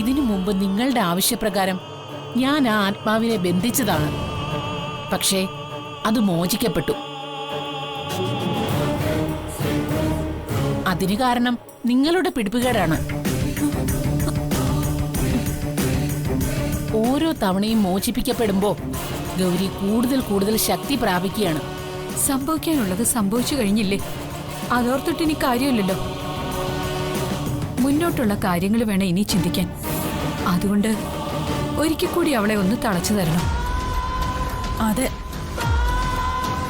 ഇതിനു മുമ്പ് നിങ്ങളുടെ ആവശ്യപ്രകാരം ഞാൻ ആ ആത്മാവിനെ ബന്ധിച്ചതാണ്. പക്ഷേ അത് മോചിക്കപ്പെട്ടു. അതിന് കാരണം നിങ്ങളുടെ പിടിപ്പുകേടാണ്. ഓരോ തവണയും മോചിപ്പിക്കപ്പെടുമ്പോ ഗൗരി കൂടുതൽ കൂടുതൽ ശക്തി പ്രാപിക്കുകയാണ്. സംഭവിക്കാനുള്ളത് സംഭവിച്ചു കഴിഞ്ഞില്ലേ? അതോർത്തിട്ട് ഇനി കാര്യമില്ലല്ലോ. മുന്നോട്ടുള്ള കാര്യങ്ങൾ വേണം ഇനി ചിന്തിക്കാൻ. അതുകൊണ്ട് ഒരിക്കൽ കൂടി അവളെ ഒന്ന് തളച്ചു തരണം. അതെ,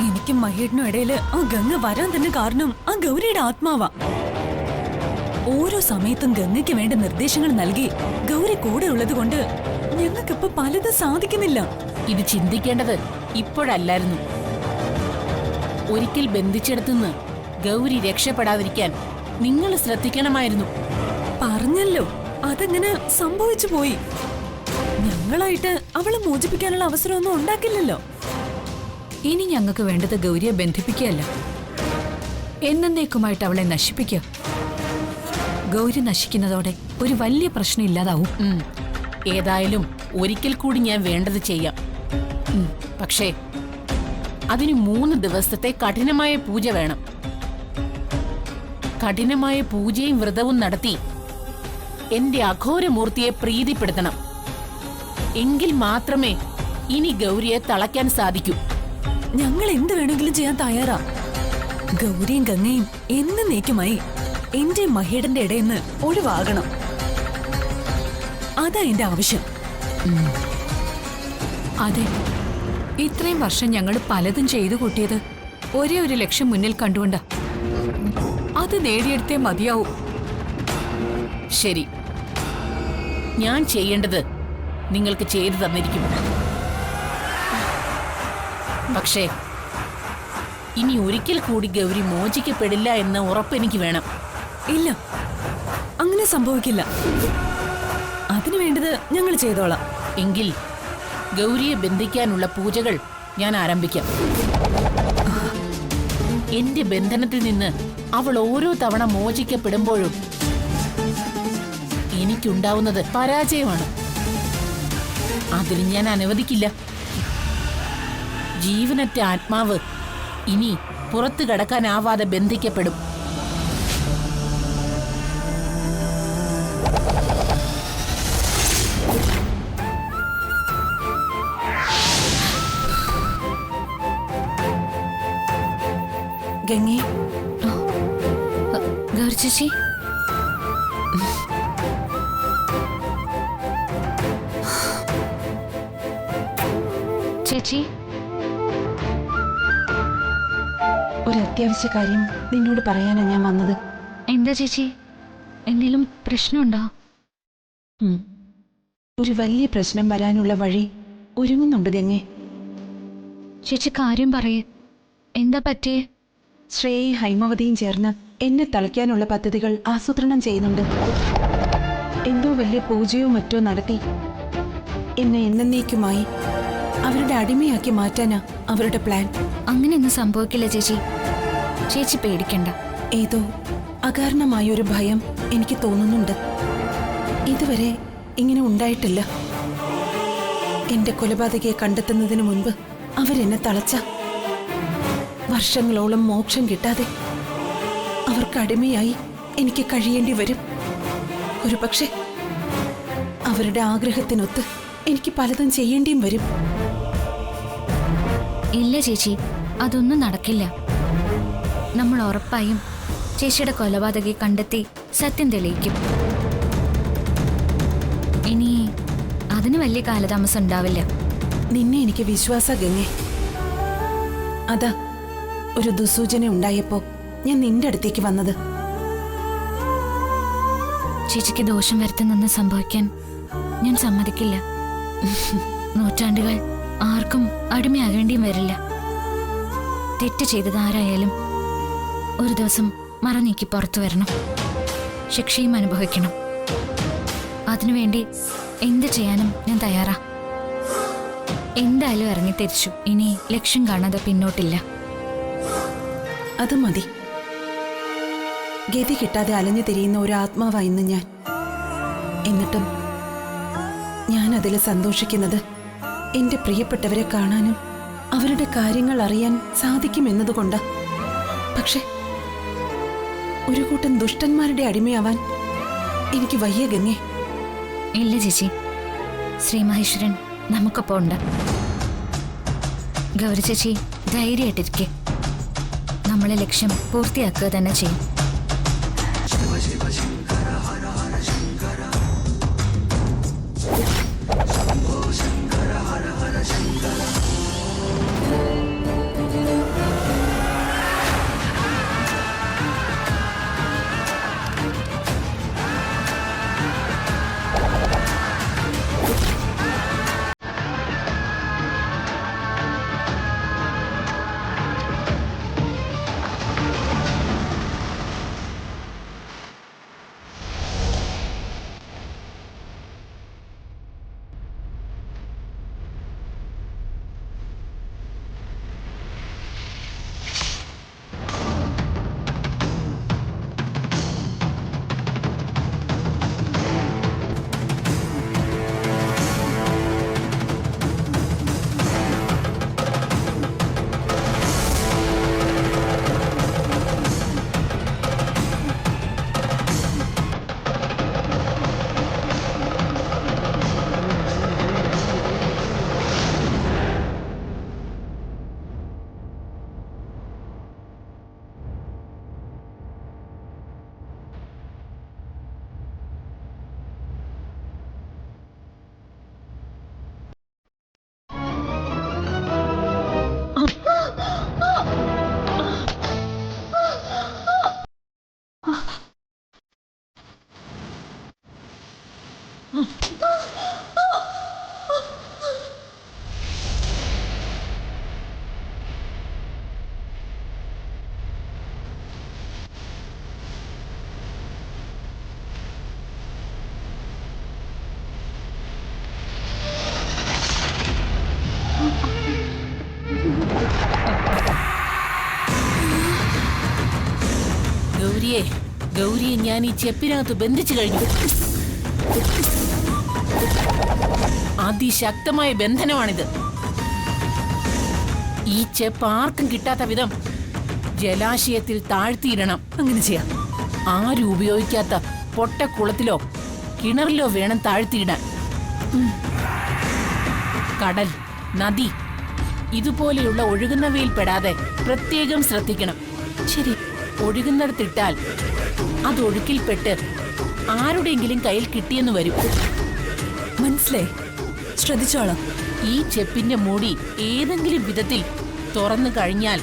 എനിക്കും മഹേടിനും ഇടയില് ആ ഗംഗ വരാൻ തന്നെ കാരണം ആ ഗൗരിയുടെ ആത്മാവാ. ഓരോ സമയത്തും ഗംഗയ്ക്ക് വേണ്ട നിർദ്ദേശങ്ങൾ നൽകി ഗൗരി കൂടെ ഉള്ളത് കൊണ്ട് ഞങ്ങൾക്കിപ്പോ പലതും സാധിക്കുന്നില്ല. ഇത് ചിന്തിക്കേണ്ടത് ഇപ്പോഴല്ലായിരുന്നു. ഒരിക്കൽ ബന്ധിച്ചെടുത്തുനിന്ന് ഗൗരി രക്ഷപ്പെടാതിരിക്കാൻ നിങ്ങൾ ശ്രദ്ധിക്കണമായിരുന്നു. പറഞ്ഞല്ലോ, അതങ്ങനെ സംഭവിച്ചു പോയി. ഞങ്ങളായിട്ട് അവളെ മോചിപ്പിക്കാനുള്ള അവസരമൊന്നും ഉണ്ടാക്കില്ലല്ലോ. ഇനി ഞങ്ങൾക്ക് വേണ്ടത് ഗൗരിയെ ബന്ധിപ്പിക്കുകയല്ല, എന്നേക്കുമായിട്ട് അവളെ നശിപ്പിക്കുക. ഗൗരി നശിക്കുന്നതോടെ ഒരു വലിയ പ്രശ്നം ഇല്ലാതാവും. ഏതായാലും ഒരിക്കൽ കൂടി ഞാൻ വേണ്ടത് ചെയ്യാം. പക്ഷേ അതിന് 3 ദിവസത്തെ കഠിനമായ പൂജ വേണം. കഠിനമായ പൂജയും വ്രതവും നടത്തി എന്റെ അഘോരമൂർത്തിയെ പ്രീതിപ്പെടുത്തണം. എങ്കിൽ മാത്രമേ ഇനി ഗൗരിയെ തളയ്ക്കാൻ സാധിക്കൂ. ഞങ്ങൾ എന്ത് വേണമെങ്കിലും ചെയ്യാൻ തയ്യാറാ. ഗൗരിയും ഗംഗയും എന്നേക്കുമായി എന്റെ മഹേടന്റെ ഇടയിന്ന് ഒഴിവാകണം. അതാ എന്റെ ആവശ്യം. അതെ, ഇത്രയും വർഷം ഞങ്ങൾ പലതും ചെയ്തു കൂട്ടിയത് ഒരേ ഒരു ലക്ഷ്യം മുന്നിൽ കണ്ടുകൊണ്ടാ. അത് നേടിയെടുത്തേ മതിയാവൂ. ശരി, ഞാൻ ചെയ്യേണ്ടത് നിങ്ങൾക്ക് ചെയ്തു തന്നിരിക്കും. പക്ഷേ ഇനി ഒരിക്കൽ കൂടി ഗൗരി മോചിക്കപ്പെടില്ല എന്ന ഉറപ്പെനിക്ക് വേണം. ഇല്ല, അങ്ങനെ സംഭവിക്കില്ല. അതിനു വേണ്ടത് ഞങ്ങൾ ചെയ്തോളാം. എങ്കിൽ ഗൗരിയെ ബന്ധിക്കാനുള്ള പൂജകൾ ഞാൻ ആരംഭിക്കാം. എന്റെ ബന്ധനത്തിൽ നിന്ന് അവൾ ഓരോ തവണ മോചിക്കപ്പെടുമ്പോഴും എനിക്കുണ്ടാവുന്നത് പരാജയമാണ്. അതിന് ഞാൻ അനുവദിക്കില്ല. ജീവനറ്റ ആത്മാവ് ഇനി പുറത്തു കടക്കാനാവാതെ ബന്ധിക്കപ്പെടും. ഗംഗേ, ഗൗരി ചേച്ചി, ചേച്ചി, ഒരു അത്യാവശ്യ കാര്യം നിന്നോട് പറയാനാണ് ഞാൻ വന്നത്. എന്താ ചേച്ചി, എന്തെങ്കിലും പ്രശ്നമുണ്ടോ? ഒരു വലിയ പ്രശ്നം വരാനുള്ള വഴി ഒരുങ്ങുന്നുണ്ട് ഗംഗേ. ചേച്ചി കാര്യം പറയേ, എന്താ പറ്റിയേ? ശ്രേയയും ഹൈമവതിയും ചേർന്ന് എന്നെ തളയ്ക്കാനുള്ള പദ്ധതികൾ ആസൂത്രണം ചെയ്യുന്നുണ്ട്. എന്തോ വലിയ പൂജയോ മറ്റോ നടത്തി എന്നെ എന്നേക്കുമായി അവരുടെ അടിമയാക്കി മാറ്റാനാ അവരുടെ പ്ലാൻ. അങ്ങനെയൊന്നും സംഭവിക്കില്ല ചേച്ചി, ചേച്ചി പേടിക്കണ്ട. ഏതോ അകാരണമായൊരു ഭയം എനിക്ക് തോന്നുന്നുണ്ട്. ഇതുവരെ ഇങ്ങനെ ഉണ്ടായിട്ടില്ല. എന്റെ കൊലപാതകയെ കണ്ടെത്തുന്നതിന് മുൻപ് അവരെന്നെ തളച്ച വർഷങ്ങളോളം മോക്ഷം കിട്ടാതെ അവർക്ക് അടിമയായി എനിക്ക് കഴിയേണ്ടി വരും. ഒരു പക്ഷേ അവരുടെ ആഗ്രഹത്തിനൊത്ത് എനിക്ക് പലതും ചെയ്യേണ്ടിയും വരും. ഇല്ല ചേച്ചി, അതൊന്നും നടക്കില്ല. നമ്മൾ ഉറപ്പായും ചേച്ചിയുടെ കൊലപാതകയെ കണ്ടെത്തി സത്യം തെളിയിക്കും. ഇനി അതിന് വലിയ കാലതാമസം ഉണ്ടാവില്ല. നിന്നെ എനിക്ക് വിശ്വാസ ഗംഗേ. അതാ ഒരു ദുസൂചന ഉണ്ടായപ്പോ ഞാൻ നിന്റെ അടുത്തേക്ക് വന്നത്. ചേച്ചിക്ക് ദോഷം വരുത്തുന്നൊന്നും സംഭവിക്കാൻ ഞാൻ സമ്മതിക്കില്ല. നൂറ്റാണ്ടുകൾ ആർക്കും അടിമയാകേണ്ടിയും വരില്ല. തെറ്റ് ചെയ്തത് ആരായാലും ഒരു ദിവസം മറനീക്കി പുറത്തു വരണം, ശിക്ഷയും അനുഭവിക്കണം. അതിനുവേണ്ടി എന്ത് ചെയ്യാനും ഞാൻ തയ്യാറാ. എന്തായാലും ഇറങ്ങി തിരിച്ചു. ഇനി ലക്ഷ്യം കാണാതെ പിന്നോട്ടില്ല. അത് മതി. ഗതി കിട്ടാതെ അലഞ്ഞു തിരിയുന്ന ഒരു ആത്മാവായിരുന്നു ഞാൻ. എന്നിട്ടും ഞാൻ അതിൽ സന്തോഷിക്കുന്നത് എന്റെ പ്രിയപ്പെട്ടവരെ കാണാനും അവരുടെ കാര്യങ്ങൾ അറിയാൻ സാധിക്കുമെന്നതുകൊണ്ടാ. പക്ഷെ ഒരു കൂട്ടം ദുഷ്ടന്മാരുടെ അടിമയാവാൻ എനിക്ക് വയ്യ ഗംഗേ. ഇല്ല ചേച്ചി, ശ്രീ മഹേശ്വരൻ നമുക്കൊപ്പം ഉണ്ട്. ഗൗരി ചേച്ചി ധൈര്യമായിട്ടിരിക്കെ, നമ്മളെ ലക്ഷ്യം പൂർത്തിയാക്കുക തന്നെ ചെയ്യും. ഗൗരിയെ ഞാൻ ഈ ചെപ്പിനകത്ത് ബന്ധിച്ചു കഴിഞ്ഞു. അതിശക്തമായ ബന്ധനമാണിത്. ഈ ചെപ്പ് ആർക്കും കിട്ടാത്ത വിധം ജലാശയത്തിൽ താഴ്ത്തിയിടണം. അങ്ങനെ ചെയ്യാം. ആരും ഉപയോഗിക്കാത്ത പൊട്ടക്കുളത്തിലോ കിണറിലോ വേണം താഴ്ത്തിയിടാൻ. കടൽ, നദി ഇതുപോലെയുള്ള ഒഴുകുന്നവയിൽ പെടാതെ പ്രത്യേകം ശ്രദ്ധിക്കണം. ശരി. ഒഴുകുന്നിടത്തിട്ടാൽ അത് ഒഴുക്കിൽപ്പെട്ട് ആരുടെയെങ്കിലും കയ്യിൽ കിട്ടിയെന്ന് വരും. മനസ്സിലായി, ശ്രദ്ധിച്ചോളാം. ഈ ചെപ്പിന്റെ മൂടി ഏതെങ്കിലും വിധത്തിൽ തുറന്നു കഴിഞ്ഞാൽ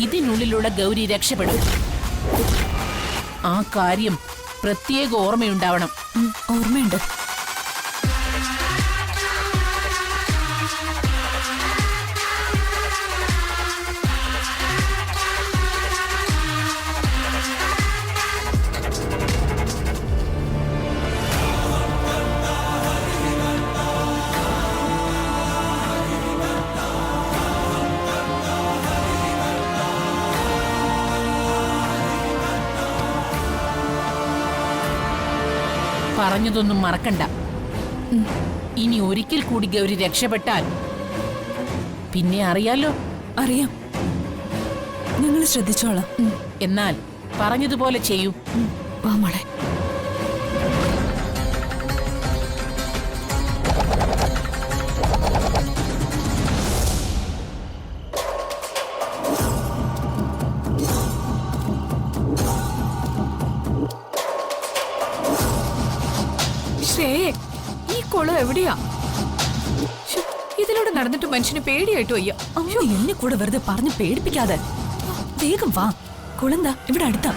ഇതിനുള്ളിലുള്ള ഗൗരി രക്ഷപ്പെടും. ആ കാര്യം പ്രത്യേക ഓർമ്മയുണ്ടാവണം. ഓർമ്മയുണ്ട്. പറഞ്ഞതൊന്നും മറക്കണ്ട. ഇനി ഒരിക്കൽ കൂടി ഗൗരി രക്ഷപ്പെട്ടാൽ പിന്നെ അറിയാലോ. അറിയാം, ഞങ്ങൾ ശ്രദ്ധിച്ചോളാം. എന്നാൽ പറഞ്ഞതുപോലെ ചെയ്യൂ. വാ മോളെ. ഈ കുളം എവിടെയാ? ഇതിലൂടെ നടന്നിട്ട് മനുഷ്യന് പേടിയായിട്ട് വയ്യ. അമ്മ എന്നെ കൂടെ വെറുതെ പറഞ്ഞ് പേടിപ്പിക്കാതെ വേഗം വാ. കുളന്താ ഇവിടെ അടുത്താ.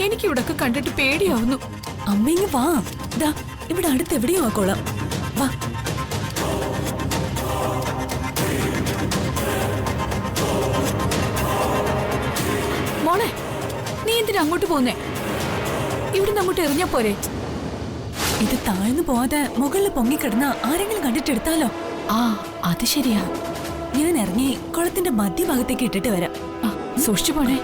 എനിക്ക് ഇവിടൊക്കെ കണ്ടിട്ട് പേടിയാവുന്നു. അമ്മ വാ. ദാ ഇവിടെ അടുത്ത് എവിടെയോ ആ കുളം. വാ. മോളെ, നീ എന്തിനാ അങ്ങോട്ട് പോന്നേ? ഇവിടുന്ന് അങ്ങോട്ട് എറിഞ്ഞാ പോരെ? ഇത് താഴ്ന്നു പോവാതെ മുകളിൽ പൊങ്ങിക്കിടന്ന ആരെങ്കിലും കണ്ടിട്ടെടുത്താലോ? ആ, അത് ശരിയാ. ഞാൻ ഇറങ്ങി കുളത്തിന്റെ മധ്യഭാഗത്തേക്ക് ഇട്ടിട്ട് വരാം. സൂക്ഷിച്ചു പോണേ.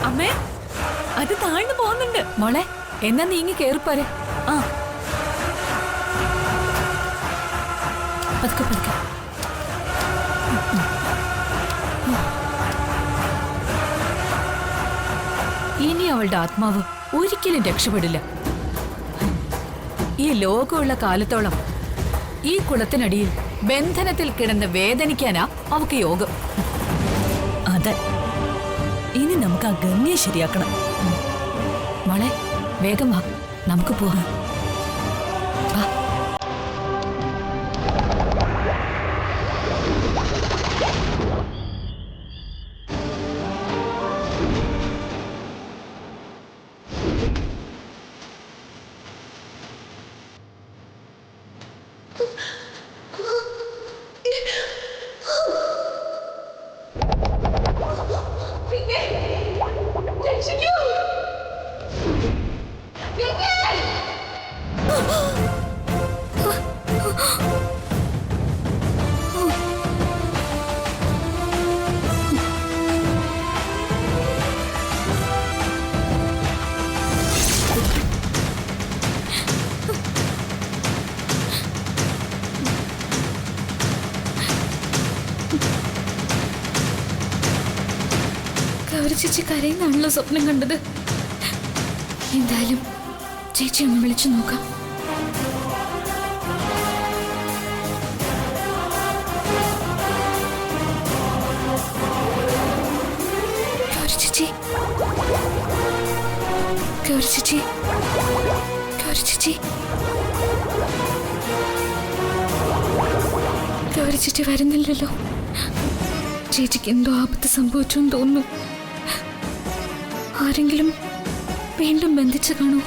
അമ്മേ, അത് താഴ്ന്നു പോകുന്നുണ്ട്. മോളെ, എന്നാ നീങ്ങി കേറിപ്പോരെ. ആ, പതുക്കെ പതുക്കെ. ഇനി അവളുടെ ആത്മാവ് ഒരിക്കലും രക്ഷപ്പെടില്ല. ഈ ലോകമുള്ള കാലത്തോളം ഈ കുളത്തിനടിയിൽ ബന്ധനത്തിൽ കിടന്ന് വേദനിക്കാനാ അവക്ക് യോഗം. അതെ, ഇനി നമുക്ക് ആ ഗംഗയെ ശരിയാക്കണം. മോളെ, വേഗം വാ, നമുക്ക് പോവാം. വാ. ചേച്ചി കരയുന്നാണല്ലോ സ്വപ്നം കണ്ടത്. എന്തായാലും ചേച്ചി ഒന്ന് വിളിച്ചു നോക്കാം. ചേച്ചി, ചേച്ചി, ചേച്ചി, ചേച്ചി വരുന്നില്ലല്ലോ. ചേച്ചിക്ക് എന്തോ ആപത്ത് സംഭവിച്ചു എന്ന് തോന്നുന്നു. ആരെങ്കിലും വീണ്ടും ബന്ധിച്ചു കാണൂ.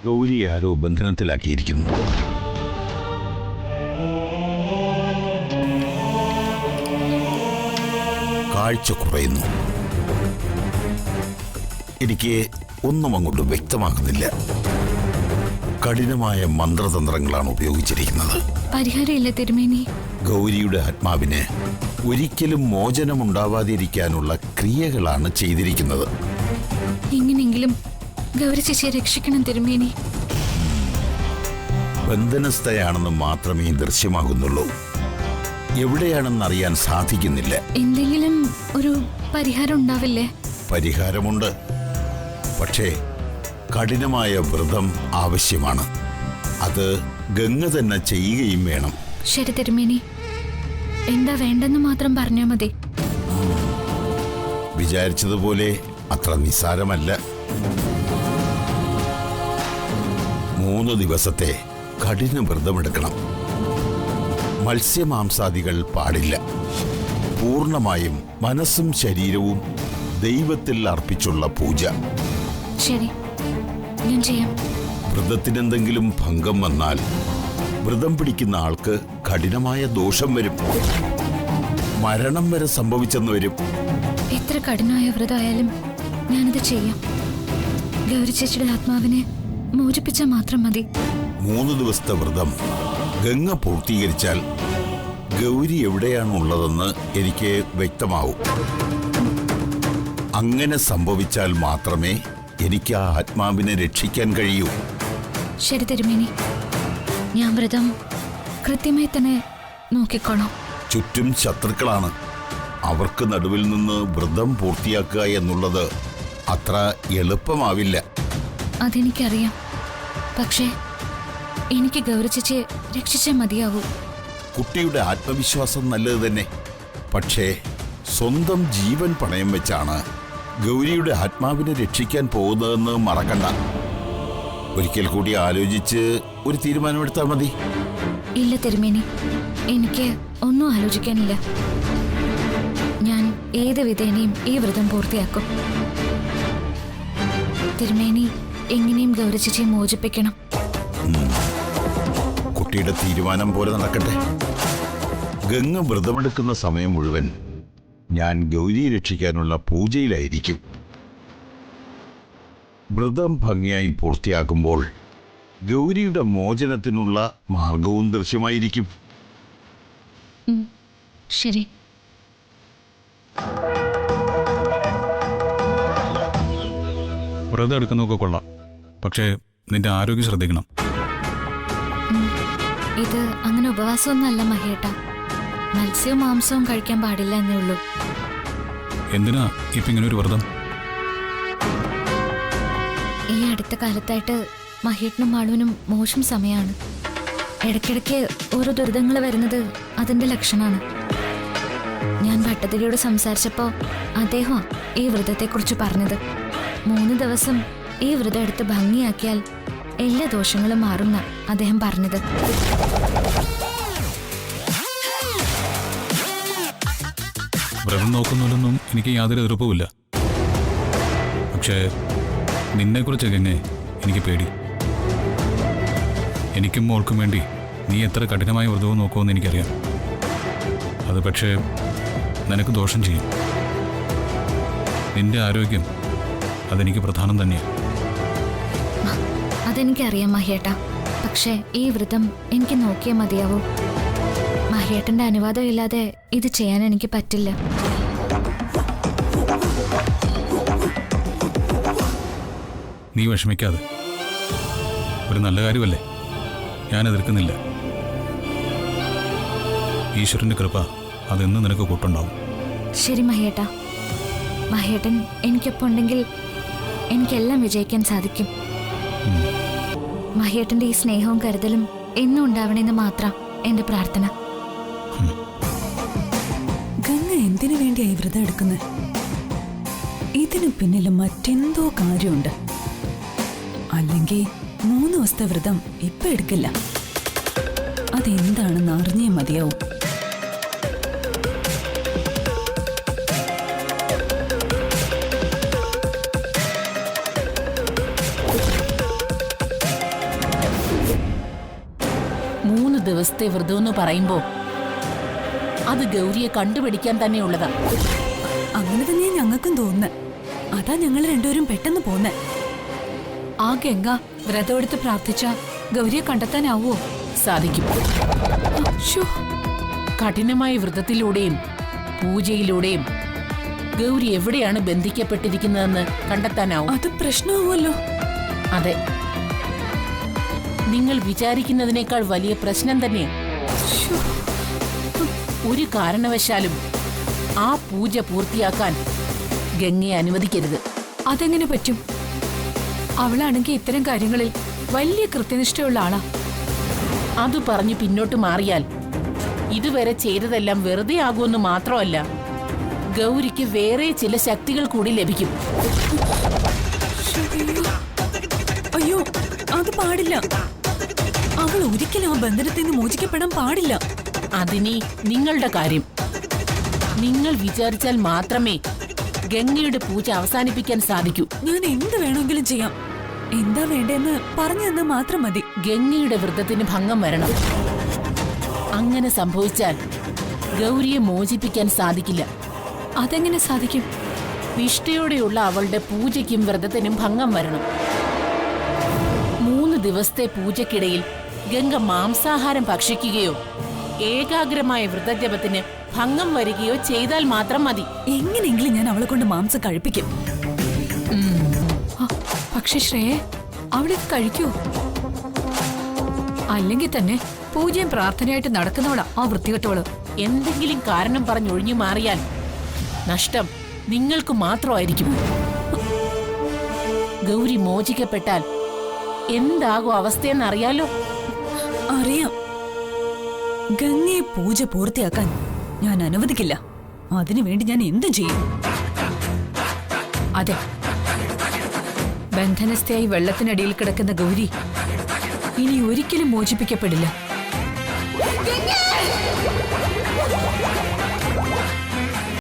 ഗൗരി ആരോ ബന്ധനത്തിലാക്കിയിരിക്കുന്നു. കാഴ്ച കുറയുന്നു. എനിക്ക് ഒന്നും അങ്ങോട്ട് വ്യക്തമാകുന്നില്ല. കഠിനമായ മന്ത്രതന്ത്രങ്ങളാണ് ഉപയോഗിച്ചിരിക്കുന്നത്. പരിഹാരമില്ല തിരുമേനി. ഗൗരിയുടെ ആത്മാവിന് ഒരിക്കലും മോചനമുണ്ടാവാതിരിക്കാനുള്ള ക്രിയകളാണ് ചെയ്തിരിക്കുന്നത്. എങ്ങനെയെങ്കിലും ഗൗരി ചേച്ചിയെ രക്ഷിക്കണം തിരുമേനി. ബന്ധനസ്ഥയാണെന്ന് മാത്രമേ ദൃശ്യമാകുന്നുള്ളൂ. എവിടെയാണെന്നറിയാൻ സാധിക്കുന്നില്ല. എന്തെങ്കിലും ഒരു പരിഹാരം ഉണ്ടാവില്ലേ? പരിഹാരമുണ്ട്, പക്ഷേ കഠിനമായ വ്രതം ആവശ്യമാണ്. അത് ഗംഗ തന്നെ ചെയ്യുകയും വേണം. ശരി തിരുമേനി, എന്താ വേണ്ടെന്ന് മാത്രം പറഞ്ഞാൽ മതി. വിചാരിച്ചതുപോലെ അത്ര നിസ്സാരമല്ല. 3 ദിവസത്തെ കഠിന വ്രതമെടുക്കണം. മത്സ്യമാംസാദികൾ പാടില്ല. പൂർണ്ണമായും മനസ്സും ശരീരവും ദൈവത്തിൽ അർപ്പിച്ചുള്ള പൂജ. ശരി, ഞാൻ ചെയ്യാം. വ്രതത്തിനെന്തെങ്കിലും ഭംഗം വന്നാൽ വ്രതം പിടിക്കുന്ന ആൾക്ക് കഠിനമായ ദോഷം വരും. മരണം വരെ സംഭവിച്ചെന്ന് വരും. എത്ര കഠിനമായ വ്രതമായാലും ഞാനത് ചെയ്യാം. ഗൗരി ചേച്ചിയുടെ ആത്മാവിനെ മോചിപ്പിച്ചാൽ മാത്രം മതി. 3 ദിവസത്തെ വ്രതം ഗംഗ പൂർത്തീകരിച്ചാൽ ഗൗരി എവിടെയാണുള്ളതെന്ന് എനിക്ക് വ്യക്തമാവും. അങ്ങനെ സംഭവിച്ചാൽ മാത്രമേ എനിക്ക് ആ ആത്മാവിനെ രക്ഷിക്കാൻ കഴിയൂ. ശരി തിരുമേനി, ഞാൻ വ്രതം കൃത്യമായി തന്നെ നോക്കിക്കോളാം. ചുറ്റും ശത്രുക്കളാണ്. അവർക്ക് നടുവിൽ നിന്ന് വ്രതം പൂർത്തിയാക്കുക എന്നുള്ളത് അത്ര എളുപ്പമാവില്ല. അതെനിക്കറിയാം. പക്ഷേ എനിക്ക് ഗൗരി ചേച്ചിയെ രക്ഷിച്ചേ മതിയാവൂ. കുട്ടിയുടെ ആത്മവിശ്വാസം നല്ലത് തന്നെ. പക്ഷേ സ്വന്തം ജീവൻ പണയം വെച്ചാണ് ഗൗരിയുടെ ആത്മാവിനെ രക്ഷിക്കാൻ പോകുന്നതെന്ന് മറക്കണ്ട. ഒരിക്കൽ കൂടി ആലോചിച്ച് ഒരു തീരുമാനമെടുത്താൽ മതി. ഇല്ല തിരുമേനി, എനിക്ക് ഒന്നും ആലോചിക്കാനില്ല. ഞാൻ ഏത് വിധേനയും ഈ വ്രതം പൂർത്തിയാക്കും. തിരുമേനി എങ്ങനെയും ഗൗരി ചേച്ചിയെ മോചിപ്പിക്കണം. കുട്ടിയുടെ തീരുമാനം പോലെ നടക്കട്ടെ. ഗംഗ വ്രതമെടുക്കുന്ന സമയം മുഴുവൻ ഞാൻ ഗൗരിയെ രക്ഷിക്കാനുള്ള പൂജയിലായിരിക്കും. വ്രതം ഭംഗിയായി പൂർത്തിയാക്കുമ്പോൾ ഗൗരിയുടെ മോചനത്തിനുള്ള മാർഗവും ദൃശ്യമായിരിക്കും. ശരി. വ്രതം എടുക്കുന്നതൊക്കെ കൊള്ളാം, പക്ഷേ നിന്റെ ആരോഗ്യം ശ്രദ്ധിക്കണം. ഇത് അങ്ങനെ ഉപവാസമൊന്നുമല്ല മഹേട്ട. മത്സ്യവും മാംസവും കഴിക്കാൻ പാടില്ല എന്നേ ഉള്ളൂ. എന്തിനാ ഇപ്പം ഇങ്ങനെ ഒരു വ്രതം? ഈ അടുത്ത കാലത്തായിട്ട് മഹേട്ടനും മാളുവിനും മോശം സമയമാണ്. ഇടയ്ക്കിടയ്ക്ക് ഓരോ ദുരിതങ്ങൾ വരുന്നത് അതിന്റെ ലക്ഷണമാണ്. ഞാൻ ഭട്ടതിരിയോട് സംസാരിച്ചപ്പോൾ അദ്ദേഹം ഈ വ്രതത്തെക്കുറിച്ച് പറഞ്ഞത് 3 ദിവസം ഈ വ്രതം എടുത്ത് ഭംഗിയാക്കിയാൽ എല്ലാ ദോഷങ്ങളും മാറുന്ന അദ്ദേഹം പറഞ്ഞത്. വ്രതം നോക്കുന്നതിലൊന്നും എനിക്ക് യാതൊരു എതിർപ്പുമില്ല. പക്ഷേ നിന്നെക്കുറിച്ച് ഗംഗേ എനിക്ക് പേടി. എനിക്കും മോൾക്കും വേണ്ടി നീ എത്ര കഠിനമായ വ്രതവും നോക്കുമെന്ന് എനിക്കറിയാം. അത് പക്ഷേ നിനക്ക് ദോഷം ചെയ്യും. നിന്റെ ആരോഗ്യം അതെനിക്ക് പ്രധാനം തന്നെയാണ്. അതെനിക്കറിയാം മഹേട്ട. പക്ഷേ ഈ വ്രതം എനിക്ക് നോക്കിയേ മതിയാവൂ. മഹേട്ടന്റെ അനുവാദം ഇല്ലാതെ ഇത് ചെയ്യാൻ എനിക്ക് പറ്റില്ല. നീ വിഷമിക്കാതെ. ഒരു നല്ല കാര്യമല്ലേ, ഞാൻ എതിർക്കുന്നില്ല. ഈശ്വരന്റെ കൃപ അതെന്ന് നിനക്ക് കൂട്ടുണ്ടാവും. ശരി മഹേട്ട. മഹേട്ടൻ എനിക്കൊപ്പം ഉണ്ടെങ്കിൽ എനിക്കെല്ലാം വിജയിക്കാൻ സാധിക്കും. മഹേട്ടന്റെ ഈ സ്നേഹവും കരുതലും എന്നും ഉണ്ടാവണമെന്ന് മാത്രം എന്റെ പ്രാർത്ഥന. ഗംഗ എന്തിനു വേണ്ടിയാ ഈ വ്രതം എടുക്കുന്നത്? ഇതിനു പിന്നിൽ മറ്റെന്തോ കാര്യമുണ്ട്. അല്ലെങ്കിൽ 3 ദിവസത്തെ വ്രതം ഇപ്പൊ എടുക്കില്ല. അതെന്താണെന്ന് അറിഞ്ഞേ മതിയാവും. ദിവസത്തെ വ്രതം എന്ന് പറയുമ്പോ അത് ഗൗരിയെ കണ്ടുപിടിക്കാൻ തന്നെയുള്ളതാ. അങ്ങനെ തന്നെയാ ഞങ്ങൾക്കും തോന്നുന്നത്. അതാ ഞങ്ങൾ രണ്ടുപേരും പെട്ടെന്ന് പോന്നെ. ആ ഗംഗ വ്രതം എടുത്ത് പ്രാർത്ഥിച്ച ഗൗരിയെ കണ്ടെത്താനാവോ? സാധിക്കും. കഠിനമായ വ്രതത്തിലൂടെയും പൂജയിലൂടെയും ഗൗരി എവിടെയാണ് ബന്ധിക്കപ്പെട്ടിരിക്കുന്നതെന്ന് കണ്ടെത്താനാവും. അത് പ്രശ്നമാവുമല്ലോ. അതെ, നിങ്ങൾ വിചാരിക്കുന്നതിനേക്കാൾ വലിയ പ്രശ്നം തന്നെ. ഒരു കാരണവശാലും ആ പൂജ പൂർത്തിയാക്കാൻ ഗംഗയെ അനുവദിക്കരുത്. അതെങ്ങനെ പറ്റും? അവളാണെങ്കിൽ ഇത്തരം കാര്യങ്ങളിൽ വലിയ കൃത്യനിഷ്ഠയുള്ള ആളാ. അത് പറഞ്ഞു പിന്നോട്ട് മാറിയാൽ ഇതുവരെ ചെയ്തതെല്ലാം വെറുതെ ആകുമെന്ന് മാത്രമല്ല, ഗൗരിക്ക് വേറെ ചില ശക്തികൾ കൂടി ലഭിക്കും. അയ്യോ, അത് പാടില്ല. അവൾ ഒരിക്കലും ആ ബന്ധനത്തിൽ നിന്ന് മോചിക്കപ്പെടാൻ പാടില്ല. അതിനി നിങ്ങളുടെ കാര്യം. നിങ്ങൾ വിചാരിച്ചാൽ മാത്രമേ ഗംഗയുടെ പൂജ അവസാനിപ്പിക്കാൻ സാധിക്കൂ. ഞാൻ എന്ത് വേണമെങ്കിലും ചെയ്യാം. എന്താ വേണ്ടെന്ന് പറഞ്ഞു തന്നാൽ മാത്രം മതി. ഗംഗയുടെ വ്രതത്തിന് ഭംഗം വരണം. അങ്ങനെ സംഭവിച്ചാൽ ഗൗരിയെ മോചിപ്പിക്കാൻ സാധിക്കില്ല. അതെങ്ങനെ സാധിക്കും? നിഷ്ഠയോടെയുള്ള അവളുടെ പൂജയ്ക്കും വ്രതത്തിനും ഭംഗം വരണം. 3 ദിവസത്തെ പൂജയ്ക്കിടയിൽ ഗംഗ മാംസാഹാരം ഭക്ഷിക്കുകയോ ഏകാഗ്രമായ വ്രതജപത്തിന് ഭംഗം വരികയോ ചെയ്താൽ മാത്രം മതി. എങ്ങനെയെങ്കിലും ഞാൻ അവളെ കൊണ്ട് മാംസം കഴിപ്പിക്കും. പക്ഷെ ശ്രേയെ, അവളിത് കഴിക്കൂ? അല്ലെങ്കിൽ തന്നെ പൂജയും പ്രാർത്ഥനയായിട്ട് നടക്കുന്നവളാ ആ വൃത്തികെട്ടവള്. എന്തെങ്കിലും കാരണം പറഞ്ഞൊഴിഞ്ഞു മാറിയാൽ നഷ്ടം നിങ്ങൾക്ക് മാത്രമായിരിക്കും. ഗൗരി മോചിക്കപ്പെട്ടാൽ എന്താകും അവസ്ഥയെന്നറിയാലോ? അറിയാം. ഗംഗയെ പൂജ പൂർത്തിയാക്കാൻ ഞാൻ അനുവദിക്കില്ല. അതിനുവേണ്ടി ഞാൻ എന്തും ചെയ്യും. അതെ, ബന്ധനസ്ഥയായി വെള്ളത്തിനടിയിൽ കിടക്കുന്ന ഗൗരി ഇനി ഒരിക്കലും മോചിപ്പിക്കപ്പെടില്ല.